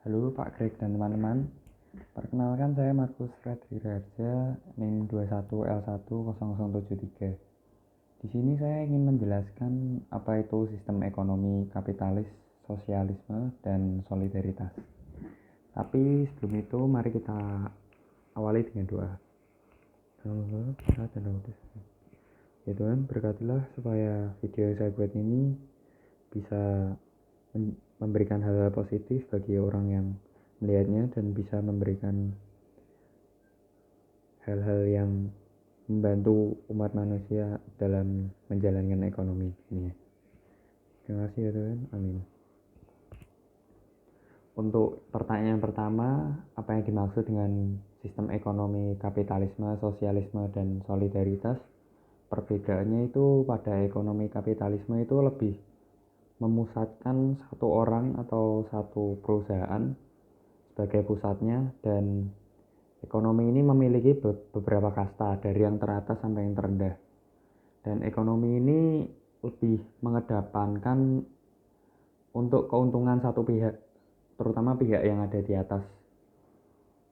Halo Pak Greg dan teman-teman. Perkenalkan saya Markus Fredri Raja, NIM 21L10073. Di sini saya ingin menjelaskan apa itu sistem ekonomi kapitalis, sosialisme, dan solidaritas. Tapi sebelum itu mari kita awali dengan doa. Ya Tuhan, berkatilah supaya video yang saya buat ini bisa memberikan hal-hal positif bagi orang yang melihatnya dan bisa memberikan hal-hal yang membantu umat manusia dalam menjalankan ekonomi ini. Terima kasih ya Tuhan, amin. Untuk pertanyaan pertama, apa yang dimaksud dengan sistem ekonomi kapitalisme, sosialisme, dan solidaritas? Perbedaannya itu pada ekonomi kapitalisme itu lebih memusatkan satu orang atau satu perusahaan sebagai pusatnya, dan ekonomi ini memiliki beberapa kasta dari yang teratas sampai yang terendah. Dan ekonomi ini lebih mengedepankan untuk keuntungan satu pihak, terutama pihak yang ada di atas.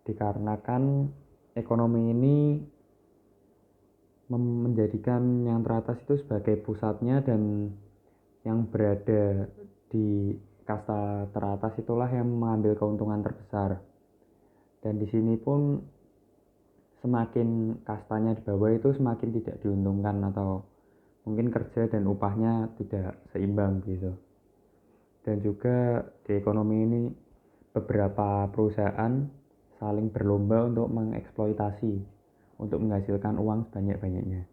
Dikarenakan ekonomi ini menjadikan yang teratas itu sebagai pusatnya, dan yang berada di kasta teratas itulah yang mengambil keuntungan terbesar. Dan di sini pun semakin kastanya di bawah itu semakin tidak diuntungkan, atau mungkin kerja dan upahnya tidak seimbang gitu. Dan juga di ekonomi ini beberapa perusahaan saling berlomba untuk mengeksploitasi untuk menghasilkan uang sebanyak-banyaknya.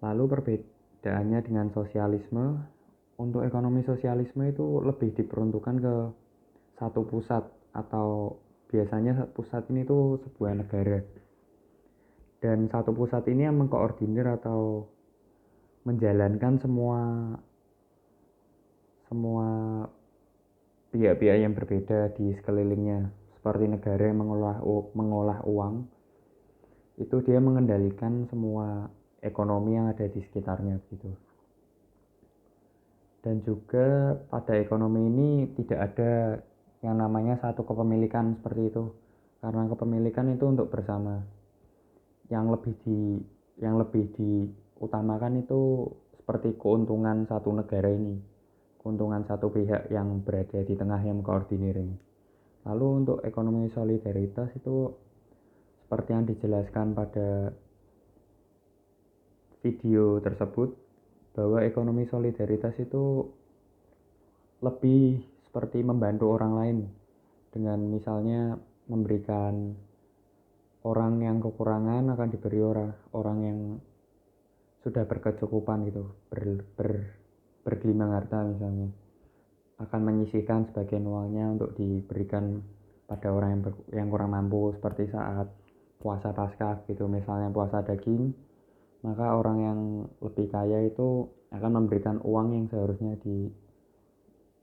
Lalu perbedaannya dengan sosialisme, untuk ekonomi sosialisme itu lebih diperuntukkan ke satu pusat, atau biasanya pusat ini tuh sebuah negara. Dan satu pusat ini yang mengkoordinir atau menjalankan semua pihak-pihak yang berbeda di sekelilingnya. Seperti negara yang mengolah uang, itu dia mengendalikan semua ekonomi yang ada di sekitarnya gitu. Dan juga pada ekonomi ini tidak ada yang namanya satu kepemilikan seperti itu, karena kepemilikan itu untuk bersama. Yang lebih diutamakan itu seperti keuntungan satu negara ini, keuntungan satu pihak yang berada di tengah yang mengkoordinir ini. Lalu untuk ekonomi solidaritas itu seperti yang dijelaskan pada video tersebut, bahwa ekonomi solidaritas itu lebih seperti membantu orang lain, dengan misalnya memberikan orang yang kekurangan akan diberi orang yang sudah berkecukupan gitu, bergelimang harta misalnya, akan menyisihkan sebagian uangnya untuk diberikan pada orang yang kurang mampu, seperti saat puasa Paskah gitu, misalnya puasa daging, maka orang yang lebih kaya itu akan memberikan uang yang seharusnya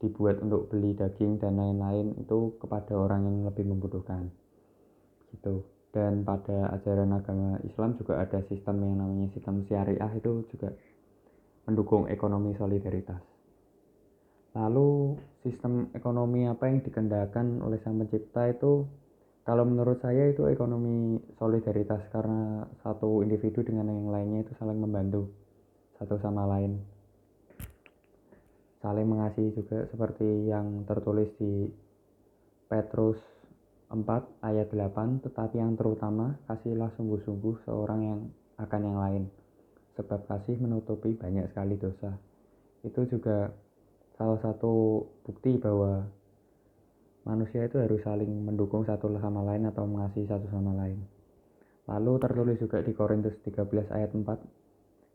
dibuat untuk beli daging dan lain-lain itu kepada orang yang lebih membutuhkan gitu. Dan pada ajaran agama Islam juga ada sistem yang namanya sistem syariah, itu juga mendukung ekonomi solidaritas. Lalu sistem ekonomi apa yang dikendalikan oleh Sang Pencipta itu, kalau menurut saya itu ekonomi solidaritas, karena satu individu dengan yang lainnya itu saling membantu satu sama lain, saling mengasihi juga, seperti yang tertulis di Petrus 4 ayat 8, tetapi yang terutama kasihlah sungguh-sungguh seorang yang akan yang lain, sebab kasih menutupi banyak sekali dosa. Itu juga salah satu bukti bahwa manusia itu harus saling mendukung satu sama lain atau mengasihi satu sama lain. Lalu tertulis juga di Korintus 13 ayat 4,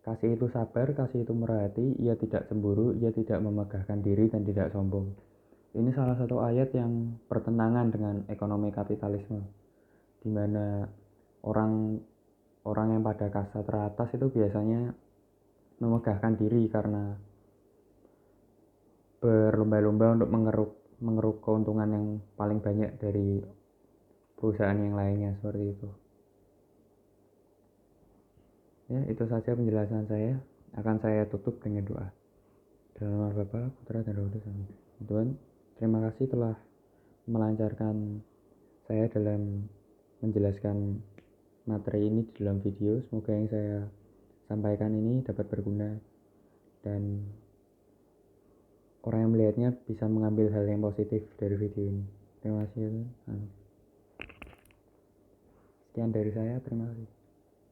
kasih itu sabar, kasih itu murah hati, ia tidak cemburu, ia tidak memegahkan diri dan tidak sombong. Ini salah satu ayat yang bertentangan dengan ekonomi kapitalisme, di mana orang yang pada kasta teratas itu biasanya memegahkan diri karena berlomba-lomba untuk mengeruk keuntungan yang paling banyak dari perusahaan yang lainnya, seperti itu. Ya, itu saja penjelasan saya. Akan saya tutup dengan doa. Dalam nama Bapa, Putra, dan Roh Kudus. Amin. Tuhan, terima kasih telah melancarkan saya dalam menjelaskan materi ini di dalam video. Semoga yang saya sampaikan ini dapat berguna dan orang yang melihatnya bisa mengambil hal yang positif dari video ini. Terima kasih. Sekian dari saya, terima kasih.